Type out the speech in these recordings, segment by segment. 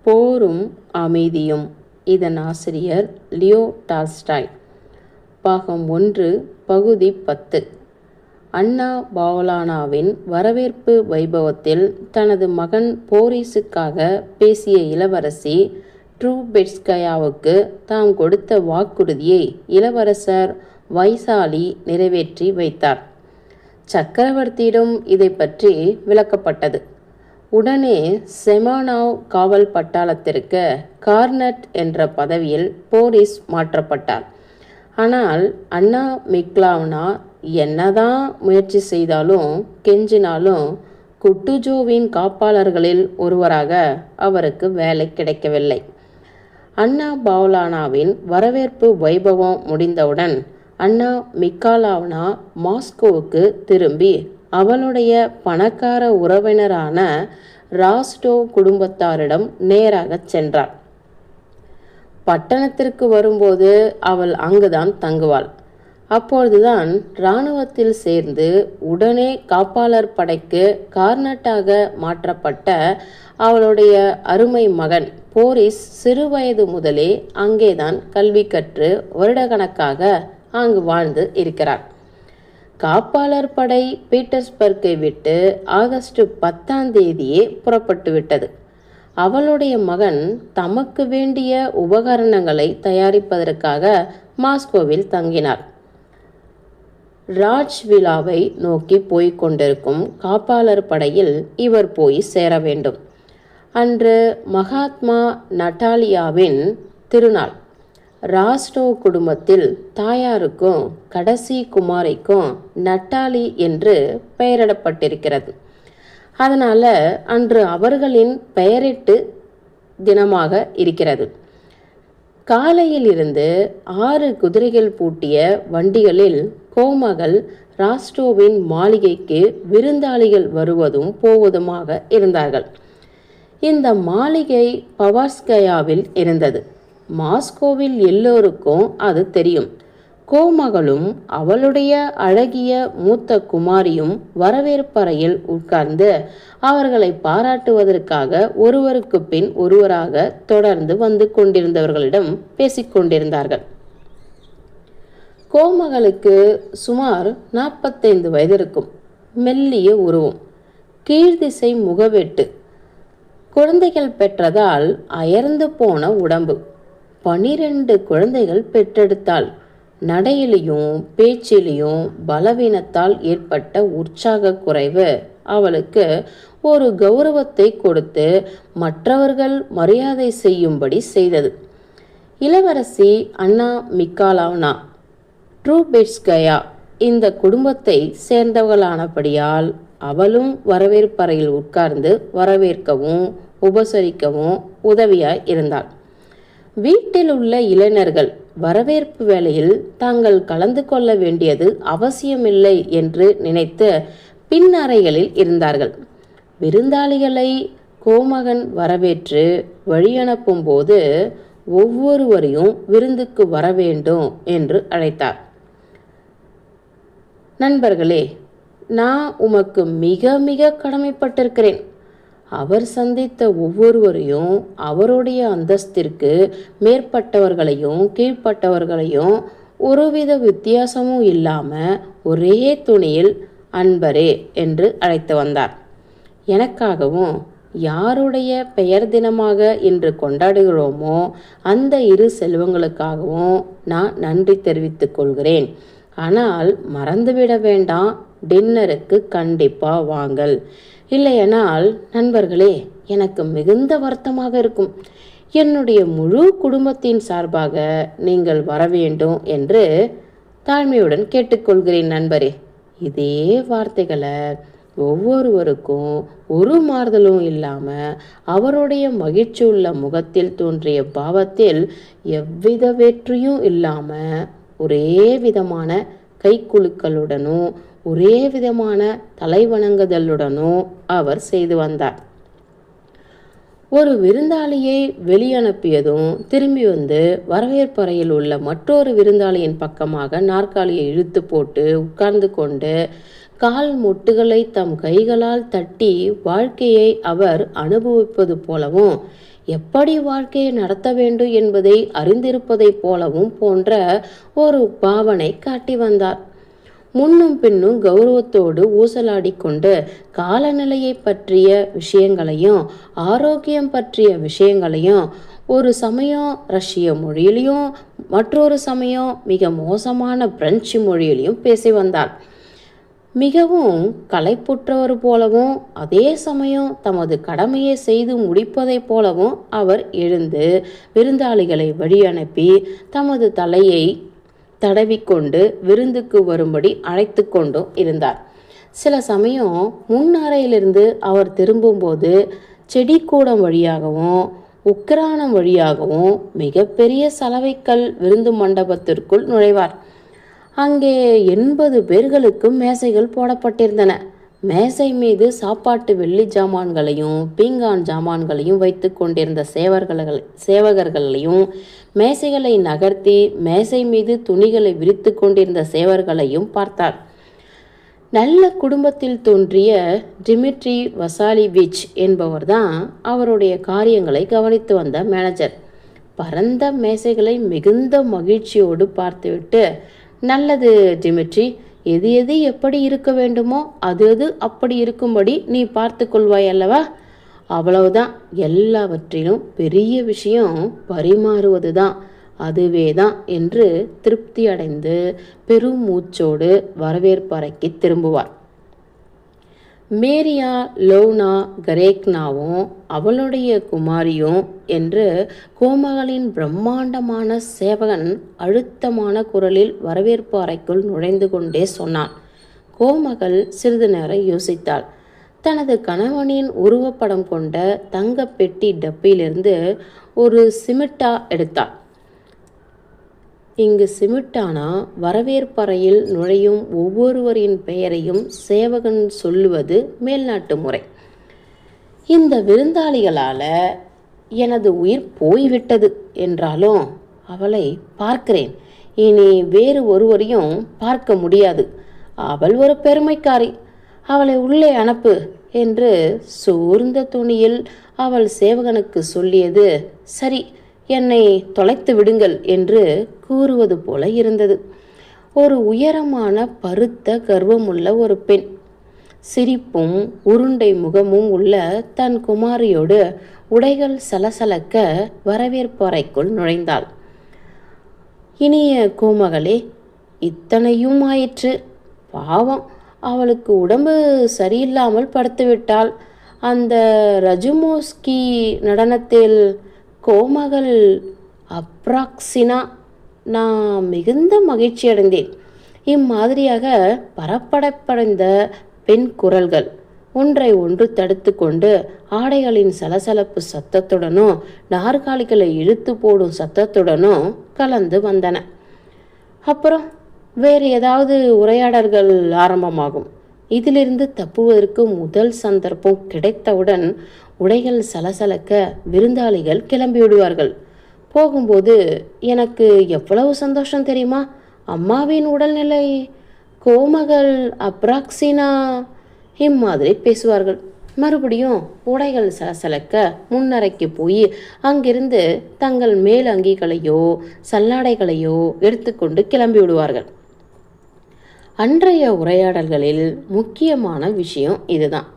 போரும் அமைதியும். இதன் ஆசிரியர் லியோ டால்ஸ்டாய். பாகம் 1, பகுதி 10. அன்னா பாவலானாவின் வரவேற்பு வைபவத்தில் தனது மகன் போரிஸுக்காக பேசிய இளவரசி ட்ரூபெட்ஸ்கயாவுக்கு தாம் கொடுத்த வாக்குறுதியை இளவரசர் வைசாலி நிறைவேற்றி வைத்தார். சக்கரவர்த்தியிடம் இதை பற்றி விளக்கப்பட்டது. உடனே செமானாவ் காவல் பட்டாளத்திற்கு கார்னட் என்ற பதவியில் போரிஸ் மாற்றப்பட்டார். ஆனால் அன்னா மிக்லாவ்னா என்னதான் முயற்சி செய்தாலும் கெஞ்சினாலும் குட்டுஜோவின் காப்பாளர்களில் ஒருவராக அவருக்கு வேலை கிடைக்கவில்லை. அன்னா பாவலானாவின் வரவேற்பு வைபவம் முடிந்தவுடன் அன்னா மிக்காலாவ்னா மாஸ்கோவுக்கு திரும்பி அவளுடைய பணக்கார உறவினரான ராஸ்டோவ் குடும்பத்தாரிடம் நேராக சென்றார். பட்டணத்திற்கு வரும்போது அவள் அங்குதான் தங்குவாள். அப்பொழுதுதான் இராணுவத்தில் சேர்ந்து உடனே காப்பாளர் படைக்கு கார்னட்டாக மாற்றப்பட்ட அவளுடைய அருமை மகன் போரிஸ் சிறுவயது முதலே அங்கேதான் கல்வி கற்று வருடக்கணக்காக அங்கு வாழ்ந்து இருக்கிறார். காப்பாளர் படை பீட்டர்ஸ்பர்க்கை விட்டு ஆகஸ்ட் 10 புறப்பட்டு விட்டது. அவளுடைய மகன் தமக்கு வேண்டிய உபகரணங்களை தயாரிப்பதற்காக மாஸ்கோவில் தங்கினார். ராஜ்விலாவை நோக்கி போய்க் கொண்டிருக்கும் காப்பாளர் படையில் இவர் போய் சேர வேண்டும். அன்று மகாத்மா நட்டாலியாவின் திருநாள். ராஸ்டோவ் குடும்பத்தில் தாயாருக்கும் கடைசி குமாரிக்கும் நட்டாலி என்று பெயரிடப்பட்டிருக்கிறது. அதனால் அன்று அவர்களின் பெயரிட்டு தினமாக இருக்கிறது. காலையில் இருந்து 6 குதிரைகள் பூட்டிய வண்டிகளில் கோமகள் ராஸ்டோவின் மாளிகைக்கு விருந்தாளிகள் வருவதும் போவதுமாக இருந்தார்கள். இந்த மாளிகை பவார்ஸ்கயாவில் இருந்தது. மாஸ்கோவில் எல்லோருக்கும் அது தெரியும். கோமகளும் அவளுடைய அழகிய மூத்த குமாரியும் வரவேற்பறையில் உட்கார்ந்து அவர்களை பாராட்டுவதற்காக ஒருவருக்கு பின் ஒருவராக தொடர்ந்து வந்து கொண்டிருந்தவர்களிடம் பேசிக்கொண்டிருந்தார்கள். கோமகளுக்கு சுமார் 45 வயது இருக்கும். மெல்லிய உருவம், கீழ்திசை முகவெட்டு, குழந்தைகள் பெற்றதால் அயர்ந்து போன உடம்பு. 12 குழந்தைகள் பெற்றெடுத்தாள். நடையிலையும் பேச்சிலையும் பலவீனத்தால் ஏற்பட்ட உற்சாக குறைவு அவளுக்கு ஒரு கௌரவத்தை கொடுத்து மற்றவர்கள் மரியாதை செய்யும்படி செய்தது. இளவரசி அன்னா மிக்காலாவ்னா ட்ரூபெட்ஸ்கயா இந்த குடும்பத்தை சேர்ந்தவர்களானபடியால் அவளும் வரவேற்பறையில் உட்கார்ந்து வரவேற்கவும் உபசரிக்கவும் உதவியாய் இருந்தாள். வீட்டில் உள்ள இளைஞர்கள் வரவேற்பு வேளையில் தாங்கள் கலந்து கொள்ள வேண்டியது அவசியமில்லை என்று நினைத்து பின்னறைகளில் இருந்தார்கள். விருந்தாளிகளை கோமகன் வரவேற்று வழியனுப்பும் போது ஒவ்வொருவரையும் விருந்துக்கு வர வேண்டும் என்று அழைத்தார். நண்பர்களே, நான் உமக்கு மிக மிக கடமைப்பட்டிருக்கிறேன். அவர் சந்தித்த ஒவ்வொருவரையும் அவருடைய அந்தஸ்திற்கு மேற்பட்டவர்களையும் கீழ்ப்பட்டவர்களையும் ஒருவித வித்தியாசமும் இல்லாமல் ஒரே துணியில் அன்பரே என்று அழைத்து வந்தார். எனக்காகவும் யாருடைய பெயர் தினமாக இன்று கொண்டாடுகிறோமோ அந்த 2 செல்வங்களுக்காகவும் நான் நன்றி தெரிவித்துக் கொள்கிறேன். ஆனால் மறந்துவிட வேண்டாம், டின்னருக்கு கண்டிப்பாக வாங்கள். இல்லையனால் நண்பர்களே, எனக்கு மிகுந்த வருத்தமாக இருக்கும். என்னுடைய முழு குடும்பத்தின் சார்பாக நீங்கள் வர வேண்டும் என்று தாழ்மையுடன் கேட்டுக்கொள்கிறேன் நண்பரே. இதே வார்த்தைகளை ஒவ்வொருவருக்கும் ஒரு மாறுதலும் இல்லாமல் அவருடைய மகிழ்ச்சியுள்ள முகத்தில் தோன்றிய பாவத்தில் எவ்வித வெற்றியும் இல்லாமல் ஒரே விதமான கைக்குலுக்களுடனும் ஒரே விதமான தலைவணங்குதலுடனும் அவர் செய்து வந்தார். ஒரு விருந்தாளியை வெளியனுப்பியதும் திரும்பி வந்து வரவேற்பறையில் உள்ள மற்றொரு விருந்தாளியின் பக்கமாக நாற்காலியை இழுத்து போட்டு உட்கார்ந்து கொண்டு கால் முட்டுகளை தம் கைகளால் தட்டி வாழ்க்கையை அவர் அனுபவிப்பது போலவும் எப்படி வாழ்க்கையை நடத்த வேண்டும் என்பதை அறிந்திருப்பதைப் போலவும் போன்ற ஒரு பாவனை காட்டி வந்தார். முன்னும் பின்னும் கௌரவத்தோடு ஊசலாடிக்கொண்டு காலநிலையை பற்றிய விஷயங்களையும் ஆரோக்கியம் பற்றிய விஷயங்களையும் ஒரு சமயம் ரஷ்ய மொழியிலையும் மற்றொரு சமயம் மிக மோசமான பிரெஞ்சு மொழியிலையும் பேசி வந்தார். மிகவும் களைப்புற்றவர் போலவும் அதே சமயம் தமது கடமையை செய்து முடிப்பதைப் போலவும் அவர் எழுந்து விருந்தாளிகளை வழி அனுப்பி தமது தலையை தடவிக்கொண்டு விருந்துக்கு வரும்படி அழைத்து கொண்டும் இருந்தார். சில சமயம் முன் அறையிலிருந்து அவர் திரும்பும்போது செடி கூடம் வழியாகவும் உக்கிரானம் வழியாகவும் மிகப்பெரிய சலவைக்கல் விருந்து மண்டபத்திற்குள் நுழைவார். அங்கே 80 பேர்களுக்கும் மேசைகள் போடப்பட்டிருந்தன. மேசை மீது சாப்பாட்டு வெள்ளி ஜாமான்களையும் பீங்கான் ஜாமான்களையும் வைத்து கொண்டிருந்த சேவகர்களையும் மேசைகளை நகர்த்தி மேசை மீது துணிகளை விரித்து கொண்டிருந்த சேவர்களையும் பார்த்தார். நல்ல குடும்பத்தில் தோன்றிய டிமிட்ரி வசாலிவிச் என்பவர்தான் அவருடைய காரியங்களை கவனித்து வந்த மேனேஜர். பரந்த மேசைகளை மிகுந்த மகிழ்ச்சியோடு பார்த்துவிட்டு, நல்லது டிமிட்ரி, எது எது எப்படி இருக்க வேண்டுமோ அது அப்படி இருக்கும்படி நீ பார்த்து கொள்வாய் அல்லவா? அவ்வளவுதான். எல்லாவற்றிலும் பெரிய விஷயம் பரிமாறுவது தான், அதுவே தான் என்று திருப்தி அடைந்து பெரும் மூச்சோடு வரவேற்பறைக்கு திரும்புவார். மேரியா லோவ்னா கரேக்னாவும் அவளுடைய குமாரியும் என்று கோமகளின் பிரம்மாண்டமான சேவகன் அழுத்தமான குரலில் வரவேற்பு அறைக்குள் நுழைந்து கொண்டே சொன்னான். கோமகள் சிறிது நேரம் யோசித்தாள். தனது கணவனின் உருவப்படம் கொண்ட தங்க பெட்டி டப்பிலிருந்து ஒரு சிமிட்டா எடுத்தாள். இங்கு சிமிட்டானா வரவேற்பறையில் நுழையும் ஒவ்வொருவரின் பெயரையும் சேவகன் சொல்லுவது மேல்நாட்டு முறை. இந்த விருந்தாளிகளால் எனது உயிர் போய்விட்டது என்றாலும் அவளை பார்க்கிறேன். இனி வேறு ஒருவரையும் பார்க்க முடியாது. அவள் ஒரு பெருமைக்காரி. அவளை உள்ளே அனுப்பு என்று சோர்ந்த துணியில் அவள் சேவகனுக்கு சொல்லியது சரி, என்னை தொலைத்து விடுங்கள் என்று கூறுவது போல இருந்தது. ஒரு உயரமான பருத்த கர்வமுள்ள ஒரு பெண், சிரிப்பும் உருண்டை முகமும் உள்ள தன் குமாரியோடு உடைகள் சலசலக்க வரவேற்பறைக்குள் நுழைந்தாள். இனிய கோமகளே, இத்தனையும் ஆயிற்று. பாவம், அவளுக்கு உடம்பு சரியில்லாமல் படுத்துவிட்டாள். அந்த ரஜுமோஸ்கி நடனத்தில் கோமகள் அப்ராக்சினா. நான் மிகுந்த மகிழ்ச்சி அடைந்தேன். இம்மாதிரியாக பரப்படைப்படைந்த பெண் குரல்கள் ஒன்றை ஒன்று தடுத்து கொண்டு ஆடைகளின் சலசலப்பு சத்தத்துடனும் நாற்காலிகளை இழுத்து போடும் சத்தத்துடனும் கலந்து வந்தன. அப்புறம் வேறு ஏதாவது உரையாடல்கள் ஆரம்பமாகும். இதிலிருந்து தப்புவதற்கு முதல் சந்தர்ப்பம் கிடைத்தவுடன் உடைகள் சலசலக்க விருந்தாளிகள் கிளம்பிவிடுவார்கள். போகும்போது எனக்கு எவ்வளவு சந்தோஷம் தெரியுமா? அம்மாவின் உடல்நிலை, கோமகள் அப்ராக்சினா இம்மாதிரி பேசுவார்கள். மறுபடியும் உடைகள் சலசலக்க முன்னறைக்கு போய் அங்கிருந்து தங்கள் மேல் அங்கிகளையோ சல்லாடைகளையோ எடுத்துக்கொண்டு கிளம்பி விடுவார்கள். அன்றைய உரையாடல்களில் முக்கியமான விஷயம் இதுதான்.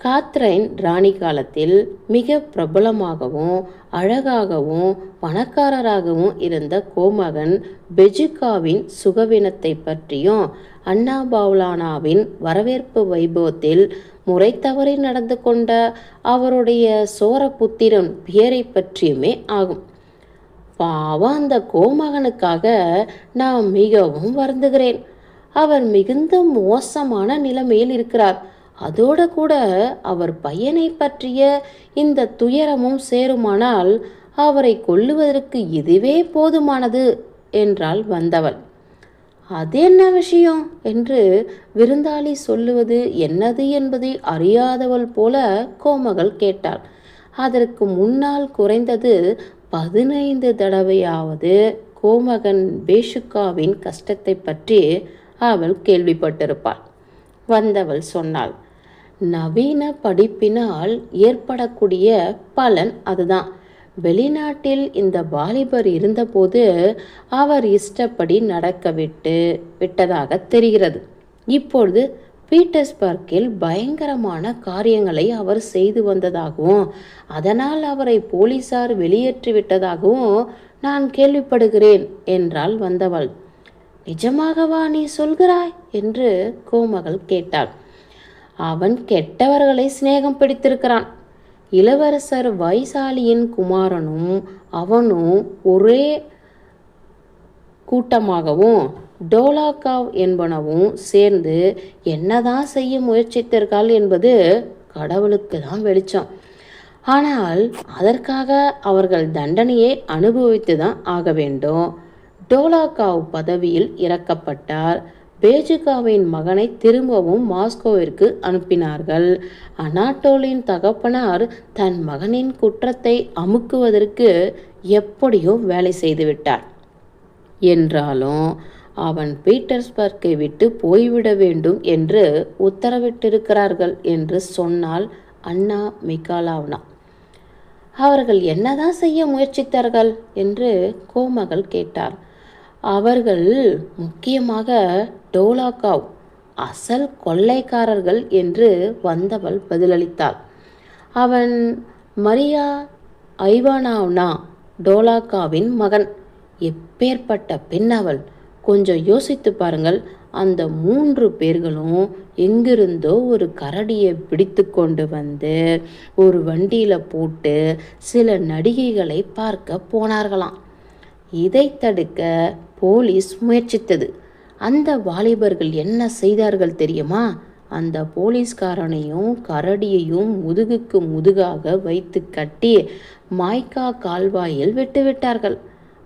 காத்ரைன் ராணி காலத்தில் மிக பிரபலமாகவும் அழகாகவும் பணக்காரராகவும் இருந்த கோமகன் பெஜுகாவின் சுகவீனத்தை பற்றியும் அன்னா பவுலானாவின் வரவேற்பு வைபவத்தில் முறை தவறி நடந்து கொண்ட அவருடைய சோரபுத்திரன் பியரை பற்றியுமே ஆகும். பாவம், அந்த கோமகனுக்காக நான் மிகவும் வருந்துகிறேன். அவர் மிகுந்த மோசமான நிலைமையில் இருக்கிறார். அதோடு கூட அவர் பையனை பற்றிய இந்த துயரமும் சேருமானால் அவரை கொல்லுவதற்கு இதுவே போதுமானது என்றாள் வந்தவள். அது என்ன விஷயம் என்று விருந்தாளி சொல்லுவது என்னது என்பதை அறியாதவள் போல கோமகள் கேட்டாள். அதற்கு முன்னால் குறைந்தது 15 தடவையாவது கோமகன் பேஷுக்காவின் கஷ்டத்தை பற்றி அவள் கேள்விப்பட்டிருப்பாள். வந்தவள் சொன்னாள், நவீன படிப்பினால் ஏற்படக்கூடிய பலன் அதுதான். வெளிநாட்டில் இந்த வாலிபர் இருந்தபோது அவர் இஷ்டப்படி நடக்க விட்டதாக தெரிகிறது. இப்பொழுது பீட்டர்ஸ்பர்க்கில் பயங்கரமான காரியங்களை அவர் செய்து வந்ததாகவும் அதனால் அவரை போலீசார் வெளியேற்றிவிட்டதாகவும் நான் கேள்விப்படுகிறேன் என்றாள் வந்தவள். நிஜமாகவா நீ சொல்கிறாய் என்று கோமகள் கேட்டாள். அவன் கெட்டவர்களை சிநேகம் பிடித்திருக்கிறான். இளவரசர் வைசாலியின் குமாரனும் அவனும் ஒரே கூட்டமாகவும் டோலாக்காவ் என்பனவும் சேர்ந்து என்னதான் செய்ய முயற்சித்தார்கள் என்பது கடவுளுக்கு தான் வெளிச்சம். ஆனால் அதற்காக அவர்கள் தண்டனையை அனுபவித்து தான் ஆக வேண்டும். டோலாக்காவ் பதவியில் இறக்கப்பட்டார். பேஜுகாவின் மகனை திரும்பவும் மாஸ்கோவிற்கு அனுப்பினார்கள். அனாட்டோலின் தகப்பனார் தன் மகனின் குற்றத்தை அமுக்குவதற்கு எப்படியோ வேலை செய்துவிட்டார். என்றாலும் அவன் பீட்டர்ஸ்பர்க்கை விட்டு போய்விட வேண்டும் என்று உத்தரவிட்டிருக்கிறார்கள் என்று சொன்னாள் அன்னா மிகாலாவ்னா. அவர்கள் என்னதான் செய்ய முயற்சித்தார்கள் என்று கோமகள் கேட்டார். அவர்கள் முக்கியமாக டோலாக்காவ் அசல் கொள்ளைக்காரர்கள் என்று வந்தவள் பதிலளித்தாள். அவன் மரியா ஐவானாவ்னா டோலாக்காவின் மகன். எப்பேற்பட்ட பெண் அவள்! கொஞ்சம் யோசித்து பாருங்கள். அந்த 3 பேர்களும் எங்கிருந்தோ ஒரு கரடியை பிடித்து கொண்டு வந்து ஒரு வண்டியில் போட்டு சில நடிகைகளை பார்க்க போனார்களாம். இதை தடுக்க போலீஸ் முயற்சித்தது. அந்த வாலிபர்கள் என்ன செய்தார்கள் தெரியுமா? அந்த போலீஸ்காரனையும் கரடியையும் முதுகுக்கு முதுகாக வைத்து கட்டி மாய்கா கால்வாயில் விட்டுவிட்டார்கள்.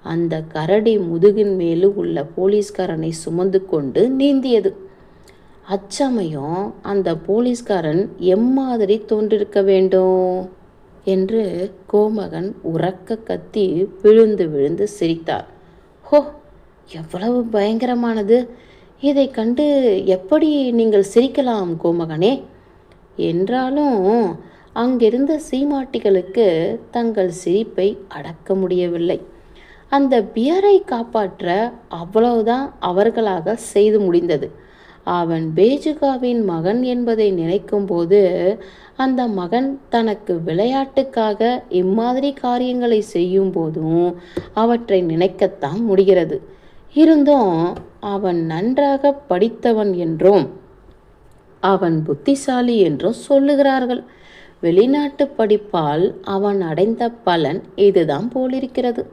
அந்த கரடி முதுகின் மேலு உள்ள போலீஸ்காரனை சுமந்து கொண்டு நீந்தியது. அச்சமயம் அந்த போலீஸ்காரன் எம்மாதிரி தோன்றிருக்க வேண்டும் என்று கோமகன் உரக்க கத்தி விழுந்து விழுந்து சிரித்தார். ஹோ, எவ்வளவு பயங்கரமானது! இதை கண்டு எப்படி நீங்கள் சிரிக்கலாம் கோமகனே? என்றாலும் அங்கிருந்த சீமாட்டிகளுக்கு தங்கள் சிரிப்பை அடக்க முடியவில்லை. அந்த பியரை காப்பாற்ற அவ்வளவுதான் அவர்களாக செய்து முடிந்தது. அவன் பேஜுகாவின் மகன் என்பதை நினைக்கும் போது அந்த மகன் தனக்கு விளையாட்டுக்காக இம்மாதிரி காரியங்களை செய்யும் போதும் அவற்றை நினைக்கத்தான் முடிகிறது. இருந்தும் அவன் நன்றாக படித்தவன் என்றும் அவன் புத்திசாலி என்றும் சொல்லுகிறார்கள். வெளிநாட்டு படிப்பால் அவன் அடைந்த பலன் இதுதான் போலிருக்கிறது.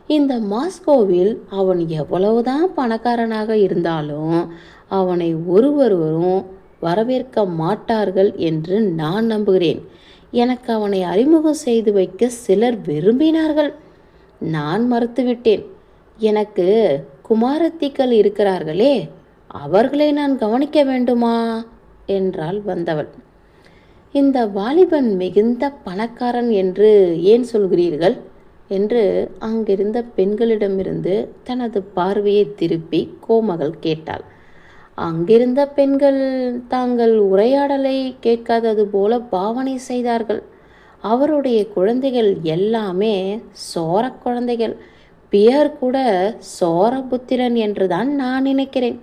இந்த மாஸ்கோவில் அவன் எவ்வளவுதான் பணக்காரனாக இருந்தாலும் அவனை ஒருவரும் வரவேற்க மாட்டார்கள் என்று நான் நம்புகிறேன். எனக்கு அவனை அறிமுகம் செய்து வைக்க சிலர் விரும்பினார்கள். நான் மறுத்துவிட்டேன். எனக்கு குமாரத்திகள் இருக்கிறார்களே, அவர்களை நான் கவனிக்க வேண்டுமா என்றாள் வந்தவள். இந்த வாலிபன் மிகுந்த பணக்காரன் என்று ஏன் சொல்கிறீர்கள் என்று அங்கிருந்த பெண்களிடமிருந்து தனது பார்வையை திருப்பி கோமகள் கேட்டாள். அங்கிருந்த பெண்கள் தாங்கள் உரையாடலை கேட்காதது போல பாவனை செய்தார்கள். அவருடைய குழந்தைகள் எல்லாமே சோர குழந்தைகள். பியர் கூட சோரபுத்திரன் என்றுதான் நான் நினைக்கிறேன்.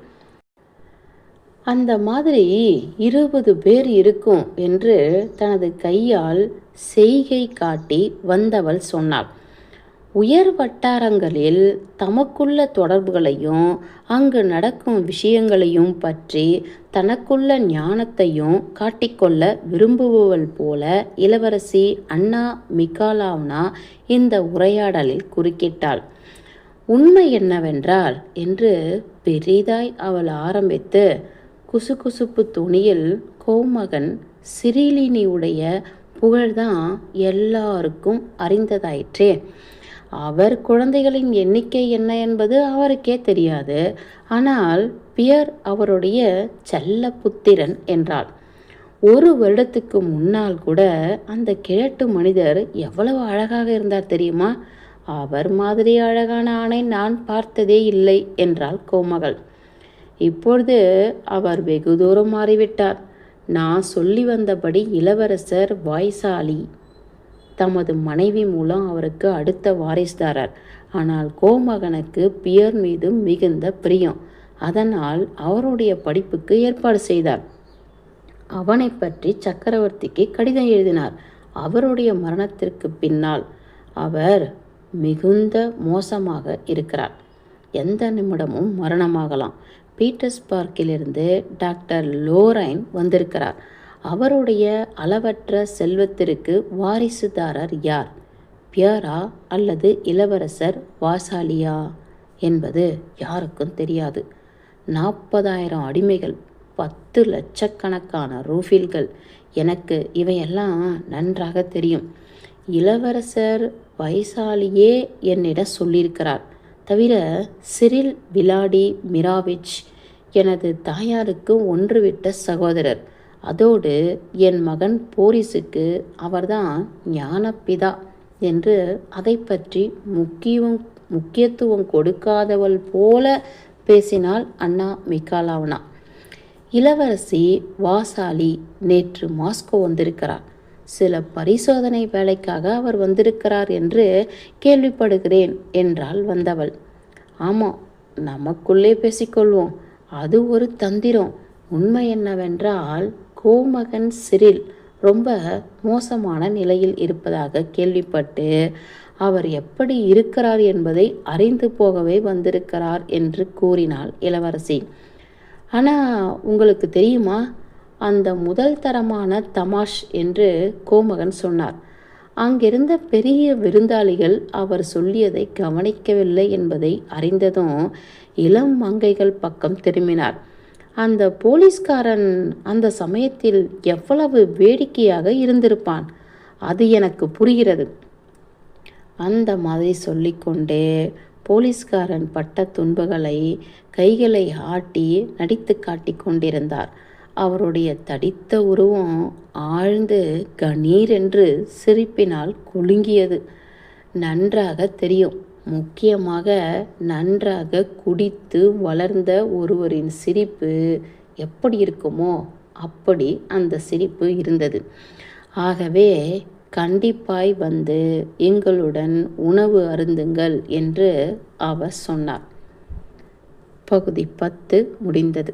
அந்த மாதிரி 20 பேர் இருக்கும் என்று தனது கையால் செய்கை காட்டி வந்தவள் சொன்னாள். உயர் வட்டாரங்களில் தமக்குள்ள தொடர்புகளையும் அங்கு நடக்கும் விஷயங்களையும் பற்றி தனக்குள்ள ஞானத்தையும் காட்டிக்கொள்ள விரும்புபவள் போல இளவரசி அன்னா மிகாலாவ்னா இந்த உரையாடலில் குறுக்கிட்டாள். உண்மை என்னவென்றால் என்று பெரிதாய் அவள் ஆரம்பித்து குசுகுசுப்பு துணியில் கோமகன் சிறிலினியுடைய புகழ்தான் எல்லாருக்கும் அறிந்ததாயிற்றே. அவர் குழந்தைகளின் எண்ணிக்கை என்ன என்பது அவருக்கே தெரியாது. ஆனால் பியர் அவருடைய செல்ல புத்திரன் என்றாள். 1 வருடத்துக்கு முன்னால் கூட அந்த கிழட்டு மனிதர் எவ்வளவு அழகாக இருந்தார் தெரியுமா? அவர் மாதிரி அழகான ஆணை நான் பார்த்ததே இல்லை என்றாள் கோமகள். இப்பொழுது அவர் வெகு தூரம் மாறிவிட்டார். நான் சொல்லி வந்தபடி இளவரசர் வாய்சாலி தமது மனைவி மூலம் அவருக்கு அடுத்த வாரிசுதாரர். ஆனால் கோமகனுக்கு பியர் மீது மிகுந்த பிரியம். அதனால் அவருடைய படிப்புக்கு ஏற்பாடு செய்தார். அவனை பற்றி சக்கரவர்த்திக்கு கடிதம் எழுதினார். அவருடைய மரணத்திற்கு பின்னால் அவர் மிகுந்த மோசமாக இருக்கிறார். எந்த நிமிடமும் மரணமாகலாம். பீட்டர்ஸ்பர்க்கிலிருந்து டாக்டர் லோரைன் வந்திருக்கிறார். அவருடைய அளவற்ற செல்வத்திற்கு வாரிசுதாரர் யார்? பியரா அல்லது இளவரசர் வாசாலியா என்பது யாருக்கும் தெரியாது. 40,000 அடிமைகள், 10 லட்சக்கணக்கான ரூஃபில்கள். எனக்கு இவையெல்லாம் நன்றாக தெரியும். இளவரசர் வைசாலியே என்னிடம் சொல்லியிருக்கிறார். தவிர சிரில் விலாடி மிராவிச் எனது தாயாருக்கு ஒன்றுவிட்ட சகோதரர். அதோடு என் மகன் போரிஸுக்கு அவர்தான் ஞானப்பிதா என்று அதை பற்றி முக்கியத்துவம் கொடுக்காதவள் போல பேசினாள் அண்ணா மிகாலாவனா. இளவரசி வாசாலி நேற்று மாஸ்கோ வந்திருக்கிறார். சில பரிசோதனை வேலைக்காக அவர் வந்திருக்கிறார் என்று கேள்விப்படுகிறேன் என்றாள் வந்தவள். ஆமாம், நமக்குள்ளே பேசிக்கொள்வோம். அது ஒரு தந்திரம். உண்மை என்னவென்றால் கோமகன் சிரில் ரொம்ப மோசமான நிலையில் இருப்பதாக கேள்விப்பட்டு அவர் எப்படி இருக்கிறார் என்பதை அறிந்து போகவே வந்திருக்கிறார் என்று கூறினாள் இளவரசி. ஆனால் உங்களுக்கு தெரியுமா, அந்த முதல் தரமான தமாஷ் என்று கோமகன் சொன்னார். அங்கிருந்த பெரிய விருந்தாளிகள் அவர் சொல்லியதை கவனிக்கவில்லை என்பதை அறிந்ததும் இளம் மங்கைகள் பக்கம் திரும்பினார். அந்த போலீஸ்காரன் அந்த சமயத்தில் எவ்வளவு வேடிக்கையாக இருந்திருப்பான், அது எனக்கு புரிகிறது. அந்த மாதிரி சொல்லிக்கொண்டே போலீஸ்காரன் பட்ட துன்பங்களை கைகளை ஆட்டி நடித்து காட்டி கொண்டிருந்தார். அவருடைய தடித்த உருவம் ஆழ்ந்து கணீர் என்று சிரிப்பினால் குலுங்கியது. நன்றாக தெரியும், முக்கியமாக நன்றாக குடித்து வளர்ந்த ஒருவரின் சிரிப்பு எப்படி இருக்குமோ அப்படி அந்த சிரிப்பு இருந்தது. ஆகவே கண்டிப்பாய் வந்து எங்களுடன் உணவு அருந்துங்கள் என்று அவர் சொன்னார். பகுதி 10 முடிந்தது.